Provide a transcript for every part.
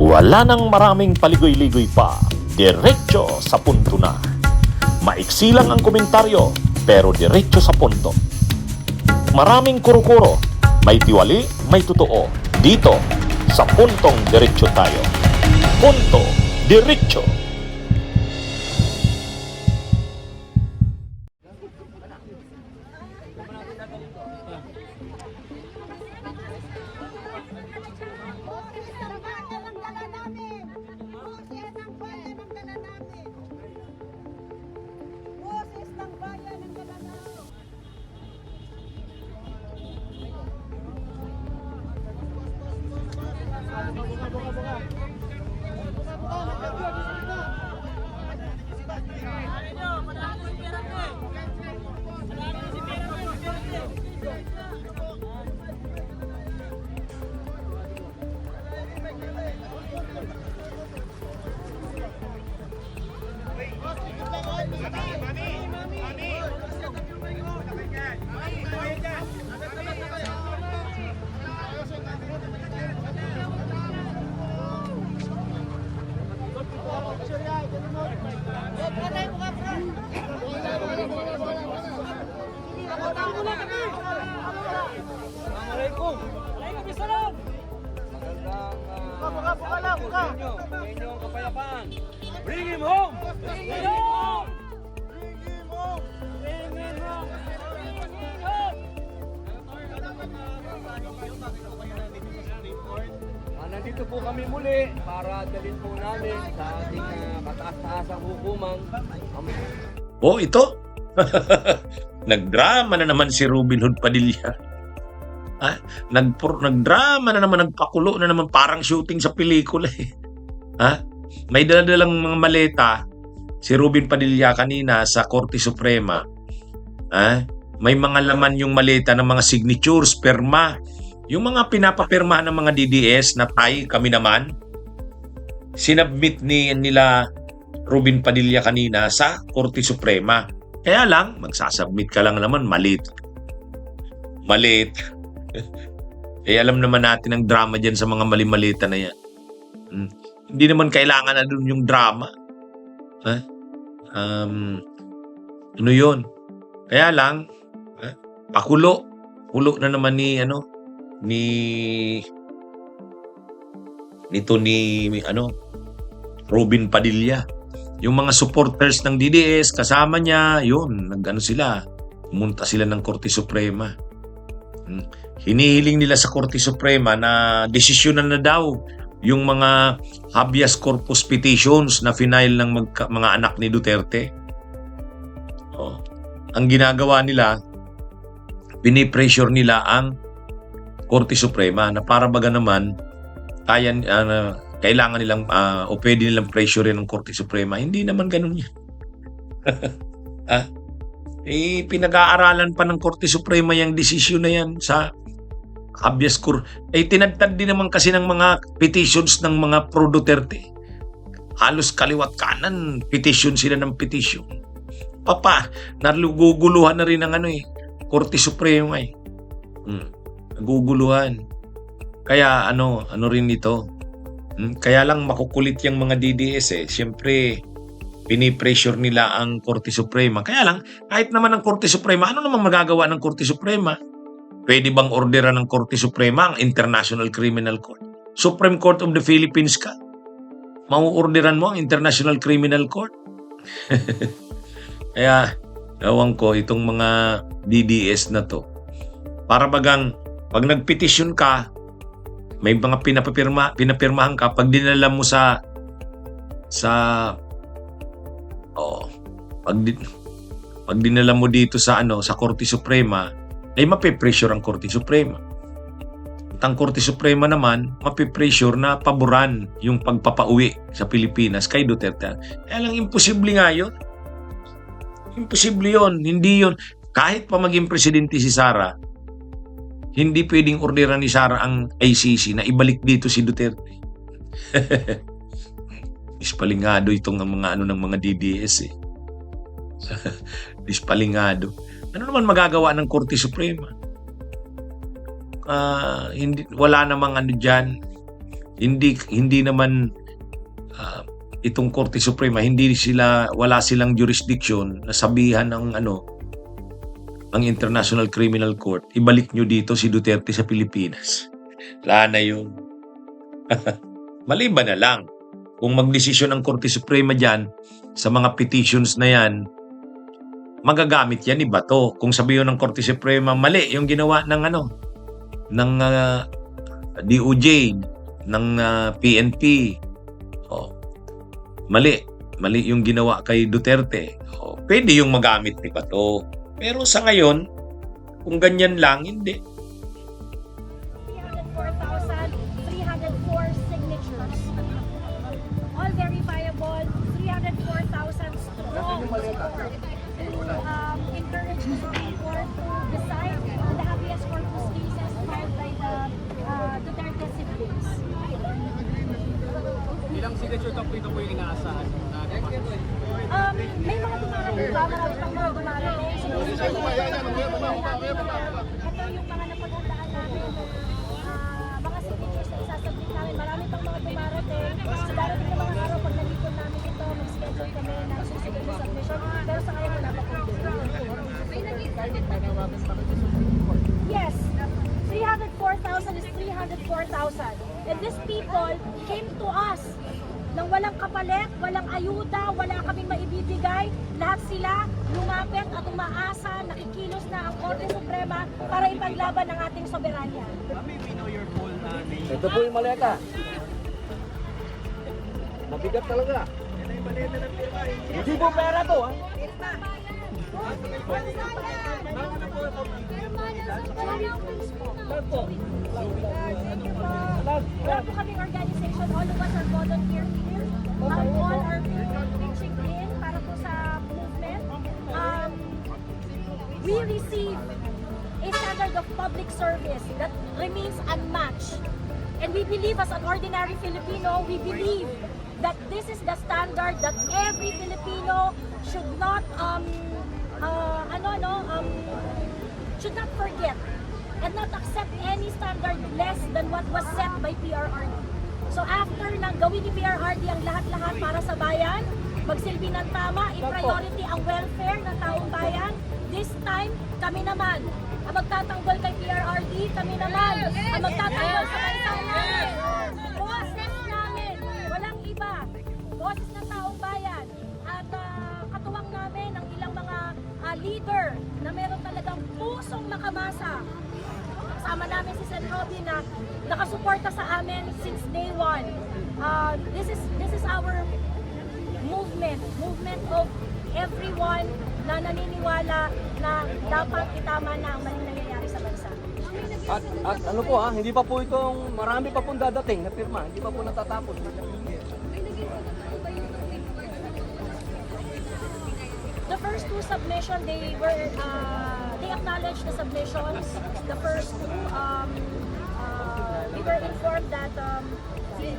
Wala nang maraming paligoy-ligoy pa, diretso sa punto na. Maiksi lang ang komentaryo, pero diretso sa punto. Maraming kuro-kuro, may tiwali, may totoo. Dito, sa puntong diretso tayo. Punto, diretso. Assalamualaikum. Waalaikumsalam. Magandang inyong kapayapaan. Bring him home. Bring him home. Bring him home. Bring him home. Nandito po kami muli para dalhin po namin sa ating kataas-taasang hukuman. Oh, ito? Nagdrama na naman si Robin Hood Padilla. Nagdrama na naman, nagpakulo na naman, parang shooting sa pelikula eh. May daladalang mga maleta si Robin Padilla kanina sa Korte Suprema. May mga laman yung maleta ng mga signatures, perma. Yung mga pinapapirma ng mga DDS na kami naman, sinubmit nila Robin Padilla kanina sa Korte Suprema. Kaya lang, magsasubmit ka lang naman, malit. Alam naman natin ang drama dyan sa mga mali-malita na yan. Hindi naman kailangan na dun yung drama. Ano yun? Kaya lang, pakulo na naman ni Robin Padilla. Yung mga supporters ng DDS kasama niya, yun, pumunta sila ng Korte Suprema. Hinihiling nila sa Korte Suprema na desisyonan na daw yung mga habeas corpus petitions na final ng mga anak ni Duterte. Ang ginagawa nila, pinipressure nila ang Korte Suprema na para baga naman kailangan nilang o pwede nilang pressure ng Korte Suprema. Hindi naman ganun yan. Pinag-aaralan pa ng Korte Suprema yung desisyon na yan sa habeas corpus. Tinagtad din naman kasi ng mga petitions ng mga pro-Duterte. Halos kaliwat kanan, petition sila ng petition. Naguguluhan na rin ang Korte Suprema eh. Naguguluhan. Kaya ano rin ito? Kaya lang makukulit yung mga DDS eh. Siyempre, pinipressure nila ang Korte Suprema. Kaya lang, kahit naman ang Korte Suprema, ano naman magagawa ng Korte Suprema? Pwede bang orderan ng Korte Suprema ang International Criminal Court? Supreme Court of the Philippines ka? Mauorderan mo ang International Criminal Court? Kaya, ewan ko, itong mga DDS na to, para bagang, pag nagpetisyon ka, may mga pinapirmahan ka, pag dinala mo pag dinala mo dito sa Korte Suprema, ay mapipressure ang Korte Suprema. At ang Korte Suprema naman, mapipressure na paboran yung pagpapauwi sa Pilipinas kay Duterte. Kaya lang, imposible nga yun. Imposible yun. Hindi yun. Kahit pa maging presidente si Sara, hindi pwedeng orderan ni Sara ang ICC na ibalik dito si Duterte. Dispalingado itong mga ng mga DDS eh. Dispalingado. Ano naman magagawa ng Korte Suprema? Wala namang diyan. Hindi naman itong Korte Suprema, wala silang jurisdiction na sabihan ng ang International Criminal Court, ibalik nyo dito si Duterte sa Pilipinas. Wala na yun. Maliban na lang kung magdesisyon ng Korte Suprema dyan sa mga petitions na yan, magagamit yan ni Bato. Kung sabihin ng Korte Suprema, mali yung ginawa ng DOJ, ng PNP. Mali yung ginawa kay Duterte. Pwede yung magamit ni Bato. Pero sa ngayon, kung ganyan lang, hindi. 304,304 signatures. All verifiable, 304,000 strong support to encourage the Supreme Court to decide on the habeas corpus cases filed by the Duterte siblings. Ilang signature complete po yung inaasahan? May mga dumarating ba? Marami pang mga dumarating. Ito yung mga napaghandaan namin. Mga signatures na isasabit namin. Marami pang mga dumarating. So darating na mga araw pag nalipon namin ito, mag-schedule kami na susunod na submission. Pero sa ngayon wala pa po. Yes. 304,000 is 304,000. And these people came to us nang walang kapalit, walang ayuda, wala kaming maibibigay. Lahat sila lumapit at umaasa, nakikilos na ang Korte Suprema para ipaglaban ang ating soberanya. Ito po yung maleta. Mabigat talaga. Hindi po pera to, ha? Wala po kaming organization, all of us are volunteer here. All are pitching in para po sa movement. We receive a standard of public service that remains unmatched. And we believe as an ordinary Filipino, we believe that this is the standard that every Filipino should not should not forget and not accept any standard less than what was set by PRRD. So after nang gawin ni PRRD ang lahat-lahat para sa bayan, magsilbi ng tama, i-priority ang welfare ng taong bayan, this time kami naman ang magtatanggol kay PRRD, kami naman ang magtatanggol sa bansa namin. Boses namin, walang iba. Boses ng taong bayan. At katuwang namin ang ilang mga leader na meron talagang pusong makamasa. Kasama namin si Sen. Robin na nakasuporta sa amin since day one. This is our movement of everyone na naniniwala na dapat itama na ang maling nangyayari sa bansa. At ano po ha, hindi pa po itong, marami pa pong dadating na pirma, hindi pa po natatapos. The first two submission, they acknowledged the submissions. The first two, we were informed that they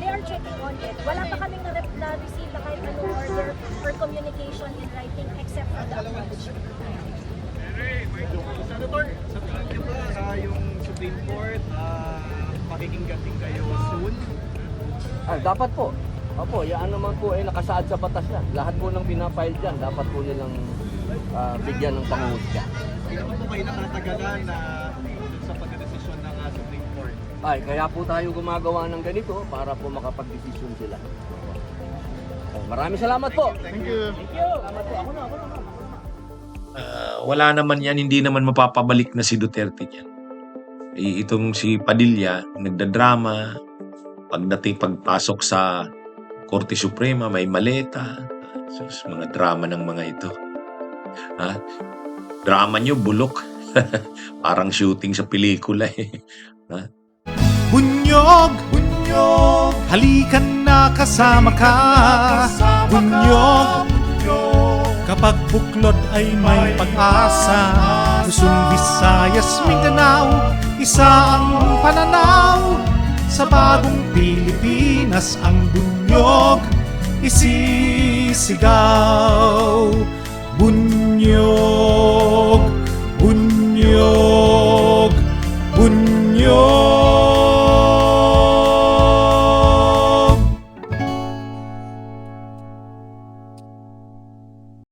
are checking on it. Wala pa kaming na-receive na kahit ano order or communication in writing except for the acknowledgement. Senator, sa tingin niyo ba yung Supreme Court pakikinggan din kayo soon? Dapat po. Opo, yan naman po ay nakasaad sa batas yan. Lahat po ng pinafile dyan, dapat po nilang bigyan ng panguhusga. Hindi naman po kayo nakatagalan na sa pagdedesisyon ng Supreme Court. Kaya po tayo gumagawa ng ganito para po makapag-desisyon sila. Maraming salamat po. Thank you. Salamat po. Ako na. Wala naman yan, hindi naman mapapabalik na si Duterte yan. Itong si Padilla, nagdadrama, pagpasok sa Korte Suprema, may maleta. Mga drama ng mga ito. Drama nyo, bulok. Parang shooting sa pelikula eh. Bunyog, halikan na kasama ka. Bunyog, kapag buklod ay may pag-asa. Luzon, Visayas, Mindanao, isa ang pananaw. Sa bagong Pilipinas ang bunyog isisigaw. Bunyog, bunyog, bunyog.